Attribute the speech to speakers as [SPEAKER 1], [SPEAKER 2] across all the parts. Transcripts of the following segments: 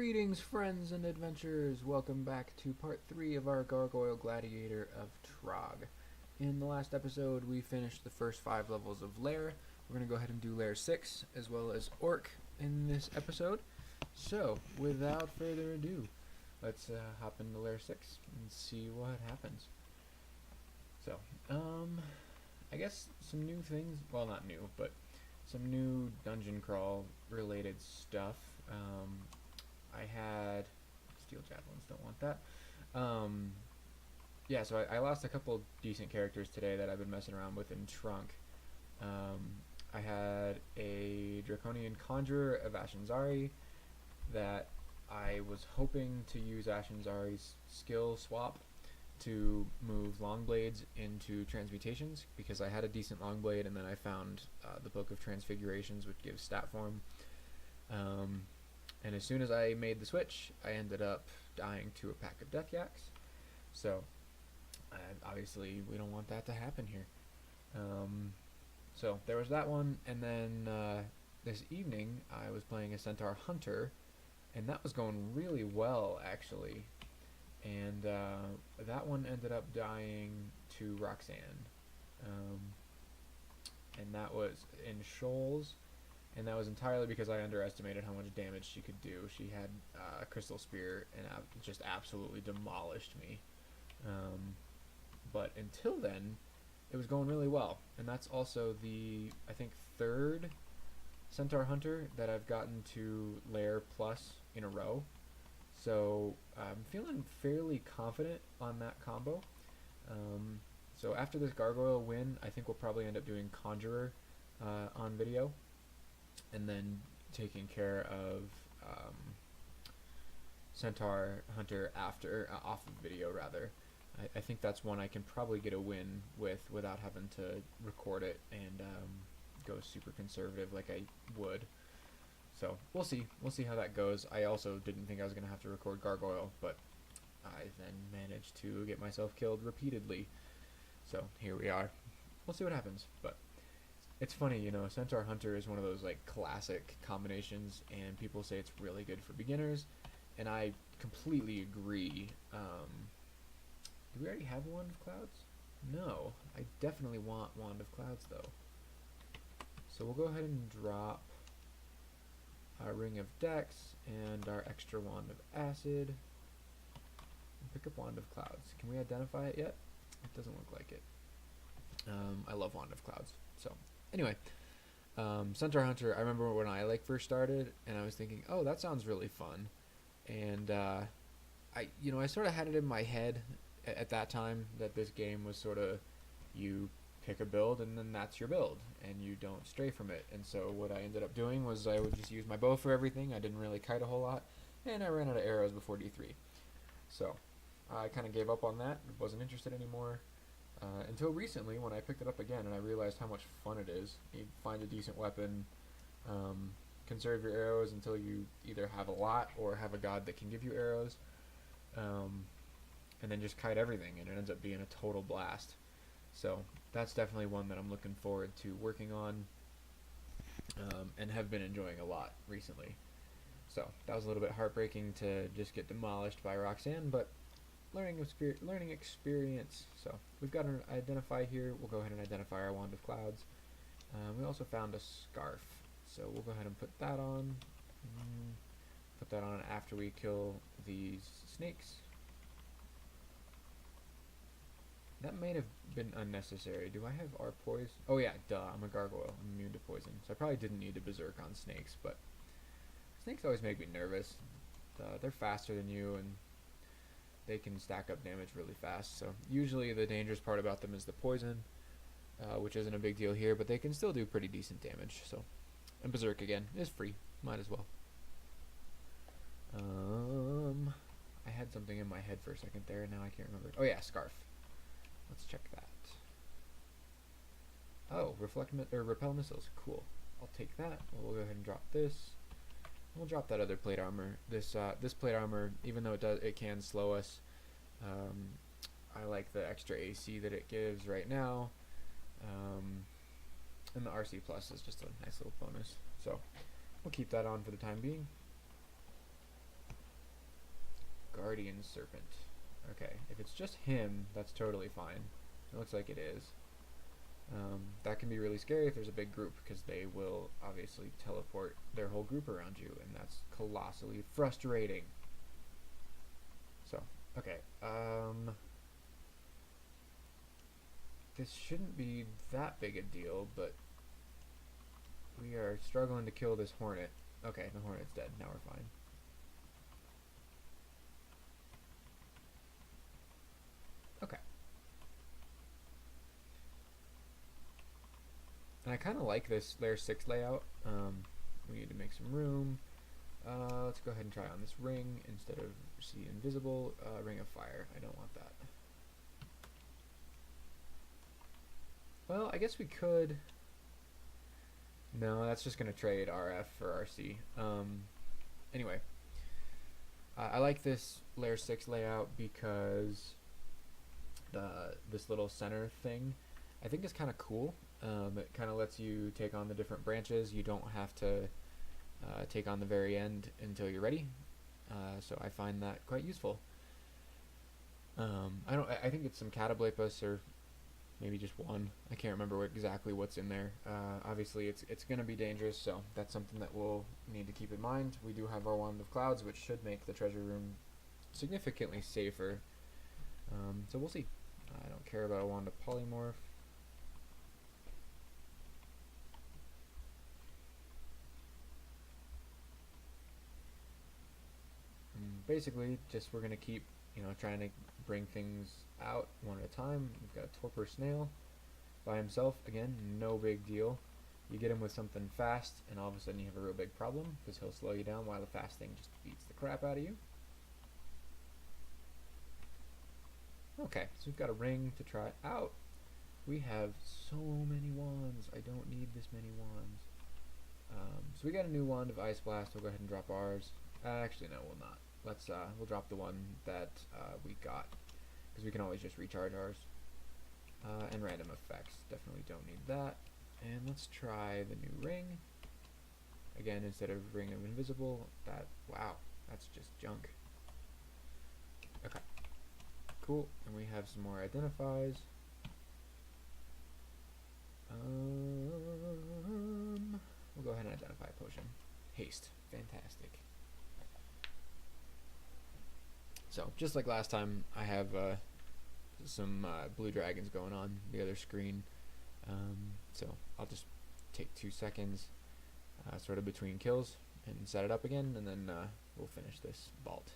[SPEAKER 1] Greetings, friends and adventurers! Welcome back to part 3 of our Gargoyle Gladiator of Trog. In the last episode, we finished the first 5 levels of Lair. We're going to go ahead and do Lair 6, as well as Orc in this episode. So, without further ado, let's hop into Lair 6 and see what happens. So, I guess some new things, well, not new, but some new dungeon crawl related stuff. I had steel javelins, don't want that. Yeah, so I lost a couple decent characters today that I've been messing around with in Trunk. I had a Draconian Conjurer of Ashen'Zari that I was hoping to use Ashen'Zari's skill swap to move Longblades into Transmutations, because I had a decent Longblade and then I found the Book of Transfigurations, which gives stat form. And as soon as I made the switch, I ended up dying to a pack of Death Yaks. So, obviously, we don't want that to happen here. So, there was that one, and then this evening, I was playing a Centaur Hunter, and that was going really well, actually. And that one ended up dying to Roxanne. And that was in Shoals. And that was entirely because I underestimated how much damage she could do. She had a Crystal Spear and just absolutely demolished me. But until then, it was going really well. And that's also the, I think, third Centaur Hunter that I've gotten to Lair Plus in a row. So I'm feeling fairly confident on that combo. So after this Gargoyle win, I think we'll probably end up doing Conjurer on video, and then taking care of Centaur Hunter after, off of video rather. I think that's one I can probably get a win with without having to record it and go super conservative like I would. So we'll see how that goes. I also didn't think I was going to have to record Gargoyle, but I then managed to get myself killed repeatedly. So here we are. We'll see what happens, but it's funny, you know, Centaur Hunter is one of those like classic combinations, and people say it's really good for beginners, and I completely agree. Do we already have Wand of Clouds? No, I definitely want Wand of Clouds though. So we'll go ahead and drop our Ring of Dex and our extra Wand of Acid, and pick up Wand of Clouds. Can we identify it yet? It doesn't look like it. I love Wand of Clouds. So anyway, Centaur Hunter, I remember when I first started, and I was thinking, oh, that sounds really fun. And I sort of had it in my head at that time that this game was sort of, you pick a build and then that's your build and you don't stray from it. And so what I ended up doing was I would just use my bow for everything. I didn't really kite a whole lot, and I ran out of arrows before D3. So I kind of gave up on that, wasn't interested anymore. Until recently, when I picked it up again and I realized how much fun it is. You find a decent weapon, conserve your arrows until you either have a lot or have a god that can give you arrows, and then just kite everything, and it ends up being a total blast. So that's definitely one that I'm looking forward to working on, and have been enjoying a lot recently. So that was a little bit heartbreaking to just get demolished by Roxanne, but learning experience. So we've got an identify here. We'll go ahead and identify our Wand of Clouds. We also found a scarf, so we'll go ahead and put that on. Put that on after we kill these snakes. That may have been unnecessary. Do I have our poise? Oh yeah, duh, I'm a gargoyle. I'm immune to poison. So I probably didn't need to berserk on snakes, but snakes always make me nervous. They're faster than you, and they can stack up damage really fast. So usually the dangerous part about them is the poison, which isn't a big deal here, but they can still do pretty decent damage. So, and berserk again is free. Might as well. I had something in my head for a second there, and now I can't remember. Oh yeah, scarf. Let's check that. Oh, repel missiles. Cool. I'll take that. We'll go ahead and drop this. We'll drop that other plate armor. This plate armor, even though it can slow us, I like the extra AC that it gives right now, and the RC plus is just a nice little bonus. So we'll keep that on for the time being. Guardian Serpent. Okay, if it's just him, that's totally fine. It looks like it is. That can be really scary if there's a big group, because they will obviously teleport their whole group around you, and that's colossally frustrating. So, okay, this shouldn't be that big a deal, but we are struggling to kill this hornet. Okay, the hornet's dead. Now we're fine. Okay. And I kind of like this layer 6 layout. We need to make some room. Let's go ahead and try on this ring instead of see invisible. Ring of fire. I don't want that. Well, I guess we could. No, that's just going to trade RF for RC. Anyway, I like this layer 6 layout because this little center thing I think is kind of cool. It kind of lets you take on the different branches. You don't have to take on the very end until you're ready. So I find that quite useful. I think it's some Catoblepus or maybe just one. I can't remember exactly what's in there. Obviously, it's going to be dangerous, so that's something that we'll need to keep in mind. We do have our Wand of Clouds, which should make the treasure room significantly safer. So we'll see. I don't care about a Wand of Polymorph. Basically, just we're going to keep, trying to bring things out one at a time. We've got a Torpor Snail by himself. Again, no big deal. You get him with something fast, and all of a sudden you have a real big problem, because he'll slow you down while the fast thing just beats the crap out of you. Okay, so we've got a ring to try out. We have so many wands. I don't need this many wands. So we got a new wand of Ice Blast. We'll go ahead and drop ours. Actually, no, we'll not. We'll drop the one that we got, because we can always just recharge ours. And random effects, definitely don't need that. And let's try the new ring. Again, instead of Ring of Invisible, wow, that's just junk. Okay, cool, and we have some more identifies. We'll go ahead and identify a potion. Haste, fantastic. So, just like last time, I have some blue dragons going on the other screen. So, I'll just take 2 seconds, sort of between kills, and set it up again, and then we'll finish this vault.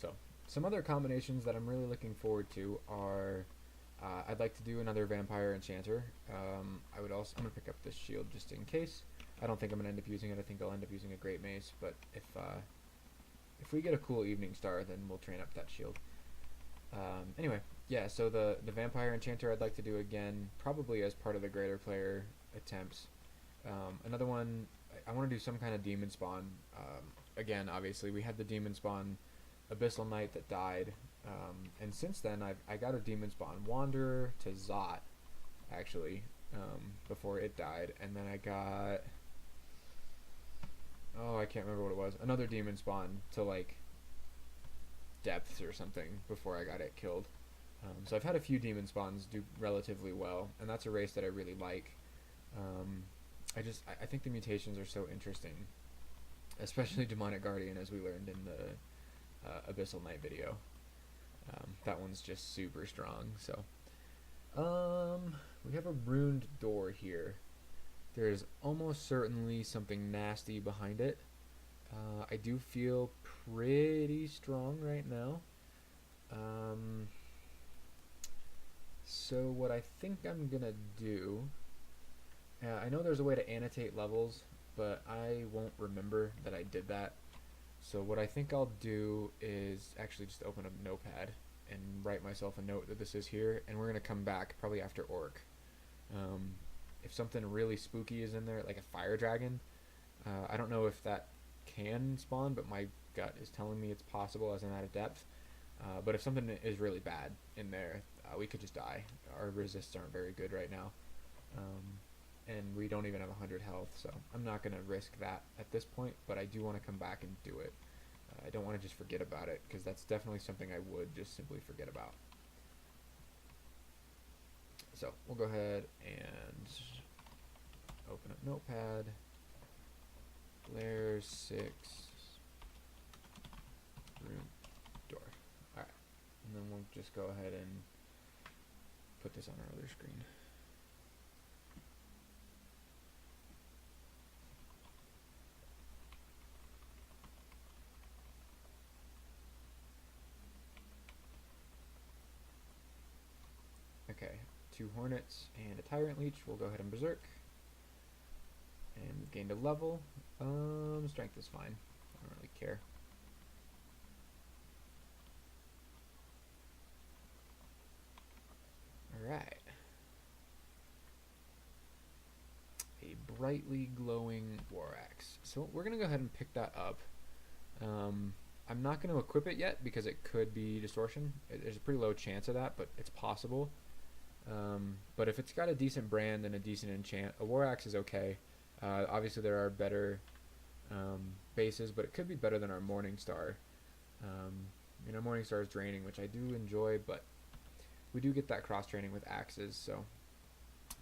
[SPEAKER 1] So, some other combinations that I'm really looking forward to are I'd like to do another Vampire Enchanter. I'm gonna pick up this shield just in case. I don't think I'm gonna end up using it. I think I'll end up using a Great Mace, but if we get a cool Evening Star, then we'll train up that shield. Anyway, yeah, so the Vampire Enchanter I'd like to do again, probably as part of the greater player attempts. Another one, I want to do some kind of Demon Spawn. Again, obviously, we had the Demon Spawn Abyssal Knight that died, and since then I got a Demon Spawn Wanderer to Zot, actually, before it died, and then I got, I can't remember what it was, another Demon Spawn to like Depths or something before I got it killed. So I've had a few Demon Spawns do relatively well, and that's a race that I really like. I think the mutations are so interesting, especially Demonic Guardian, as we learned in the Abyssal Knight video. That one's just super strong. So we have a ruined door here. There's almost certainly something nasty behind it. I do feel pretty strong right now. So what I think I'm gonna do, I know there's a way to annotate levels, but I won't remember that I did that. So what I think I'll do is actually just open up Notepad and write myself a note that this is here, and we're going to come back probably after Orc. If something really spooky is in there, like a fire dragon, I don't know if that can spawn, but my gut is telling me it's possible as I'm at a depth. But if something is really bad in there, we could just die. Our resists aren't very good right now. and we don't even have 100 health, so I'm not going to risk that at this point, but I do want to come back and do it. I don't want to just forget about it, because that's definitely something I would just simply forget about. So we'll go ahead and open up Notepad, layer 6, room door. Alright, and then we'll just go ahead and put this on our other screen. Okay, 2 Hornets and a Tyrant Leech. We'll go ahead and Berserk. And we've gained a level. Strength is fine. I don't really care. Alright. A brightly glowing War Axe. So we're going to go ahead and pick that up. I'm not going to equip it yet because it could be distortion. There's a pretty low chance of that, but it's possible. But if it's got a decent brand and a decent enchant, a War Axe is okay. Obviously there are better bases, but it could be better than our Morningstar. Morningstar is draining, which I do enjoy, but we do get that cross-training with axes, so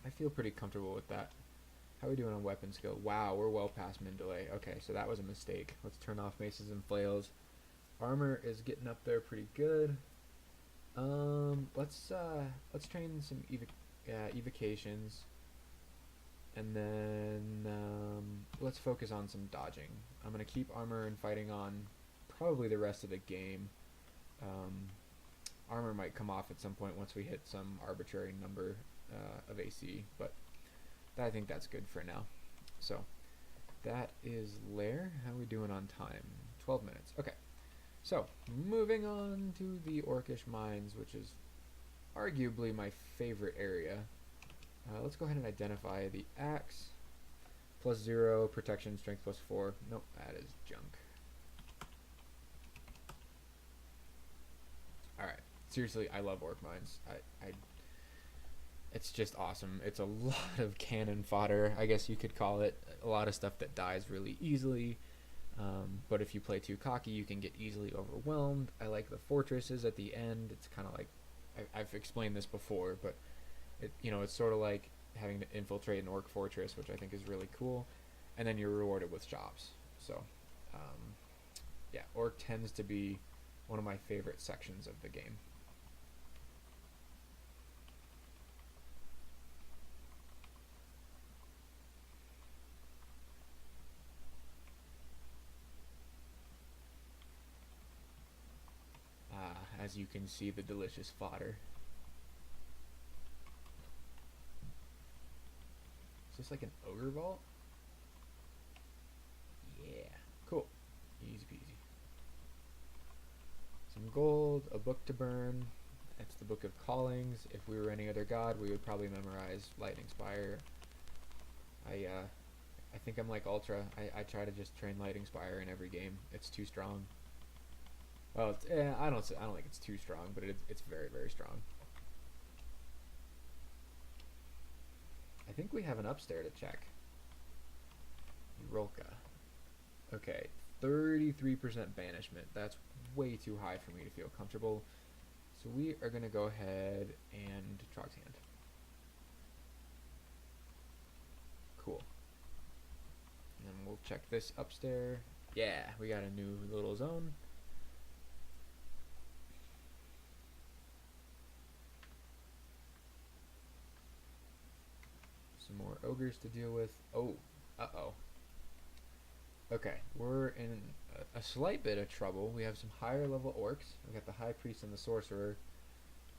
[SPEAKER 1] I feel pretty comfortable with that. How are we doing on weapon skill? Wow, we're well past min delay. Okay, so that was a mistake. Let's turn off maces and flails. Armor is getting up there pretty good. Let's train some evocations, and then let's focus on some dodging. I'm gonna keep armor and fighting on probably the rest of the game. Armor might come off at some point once we hit some arbitrary number of AC, but I think that's good for now. So that is lair. How are we doing on time? 12 minutes. Okay. So, moving on to the Orcish Mines, which is arguably my favorite area. Let's go ahead and identify the axe. +0, protection, strength +4. Nope, that is junk. Alright, seriously, I love Orc Mines. It's just awesome. It's a lot of cannon fodder, I guess you could call it. A lot of stuff that dies really easily. But if you play too cocky, you can get easily overwhelmed. I like the fortresses at the end. It's kind of like, I've explained this before, but it's sort of like having to infiltrate an orc fortress, which I think is really cool. And then you're rewarded with shops. So, yeah, orc tends to be one of my favorite sections of the game. As you can see, the delicious fodder. Is this like an ogre vault? Yeah, cool. Easy peasy. Some gold, a book to burn. That's the Book of Callings. If we were any other god, we would probably memorize Lightning Spire. I think I'm like Ultra. I try to just train Lightning Spire in every game. It's too strong. Well, I don't think it's too strong, but it's very, very strong. I think we have an upstairs to check. Urolka. Okay, 33% banishment. That's way too high for me to feel comfortable. So we are going to go ahead and Trog's Hand. Cool. And then we'll check this upstairs. Yeah, we got a new little zone. Some more ogres to deal with. Oh, uh-oh. Okay, we're in a slight bit of trouble. We have some higher level orcs. We got the High Priest and the Sorcerer,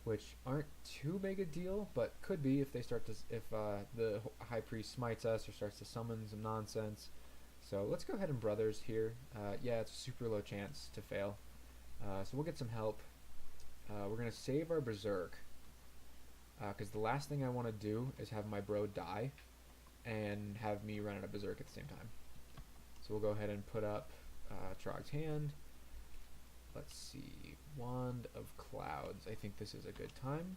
[SPEAKER 1] which aren't too big a deal, but could be if they start to, if the High Priest smites us or starts to summon some nonsense. So let's go ahead and Brothers here. Yeah, it's a super low chance to fail. So we'll get some help. We're gonna save our Berserk. Because the last thing I want to do is have my bro die and have me run out of Berserk at the same time. So we'll go ahead and put up Trog's Hand. Let's see, Wand of Clouds. I think this is a good time.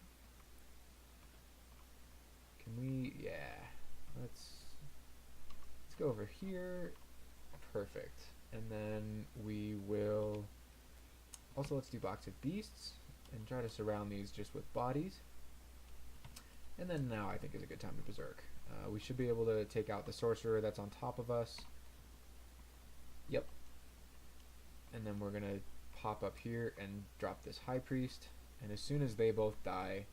[SPEAKER 1] Can we, yeah, let's go over here. Perfect. And then we will also, let's do box of beasts and try to surround these just with bodies. And then now I think is a good time to berserk. We should be able to take out the sorcerer that's on top of us. Yep. And then we're gonna pop up here and drop this high priest. And as soon as they both die,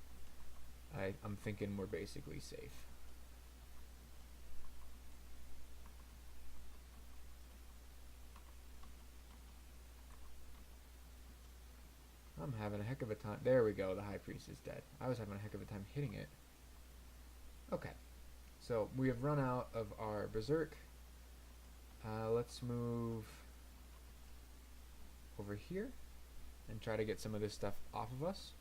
[SPEAKER 1] I'm thinking we're basically safe. I'm having a heck of a time. There we go, the high priest is dead. I was having a heck of a time hitting it. Okay, so we have run out of our berserk. Let's move over here and try to get some of this stuff off of us.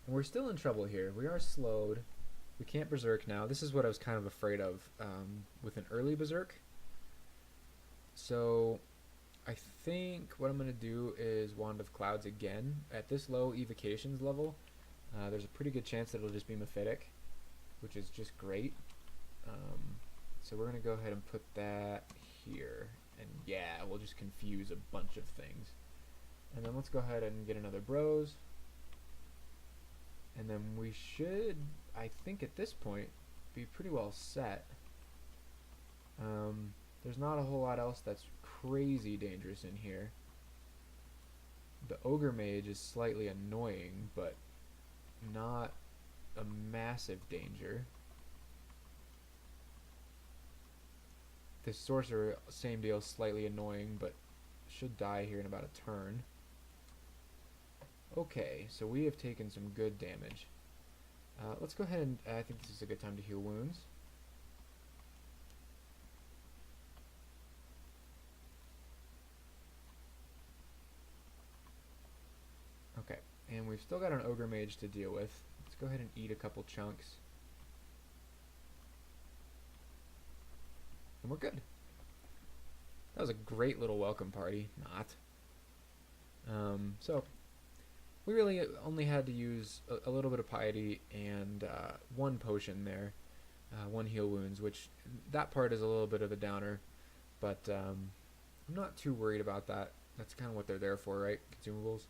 [SPEAKER 1] And we're still in trouble here. We are slowed. We can't berserk now. This is what I was kind of afraid of with an early berserk. So I think what I'm going to do is Wand of Clouds again. At this low evocations level, there's a pretty good chance that it'll just be Mephitic, which is just great. So we're going to go ahead and put that here. And yeah, we'll just confuse a bunch of things. And then let's go ahead and get another bros. And then we should, I think at this point, be pretty well set. There's not a whole lot else that's crazy dangerous in here. The ogre mage is slightly annoying, but not a massive danger. This sorcerer, same deal, slightly annoying, but should die here in about a turn. Okay, so we have taken some good damage. Let's go ahead and, I think this is a good time to heal wounds. Okay, and we've still got an ogre mage to deal with. Let's go ahead and eat a couple chunks. And we're good. That was a great little welcome party. Not. So, we really only had to use a little bit of piety and one potion there. One heal wounds, which that part is a little bit of a downer. But I'm not too worried about that. That's kind of what they're there for, right? Consumables.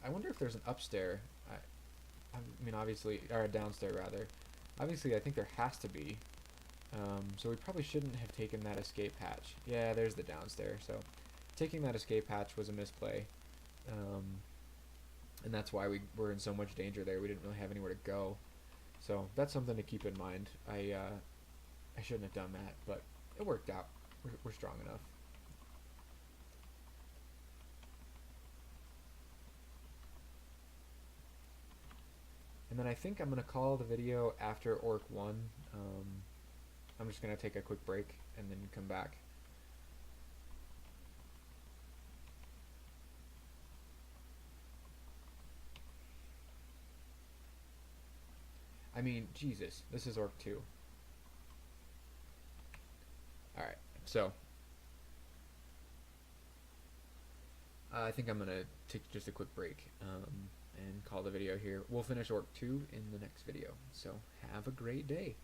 [SPEAKER 1] I wonder if there's an upstairs. I mean, obviously, or a downstairs rather. Obviously, I think there has to be. So we probably shouldn't have taken that escape hatch. Yeah, there's the downstairs. So taking that escape hatch was a misplay. And that's why we were in so much danger there. We didn't really have anywhere to go. So that's something to keep in mind. I shouldn't have done that, but it worked out. We're strong enough. And then I think I'm going to call the video after Orc 1. I'm just going to take a quick break and then come back. I mean, Jesus, this is Orc 2. Alright, so I think I'm going to take just a quick break and call the video here. We'll finish Orc 2 in the next video. So have a great day.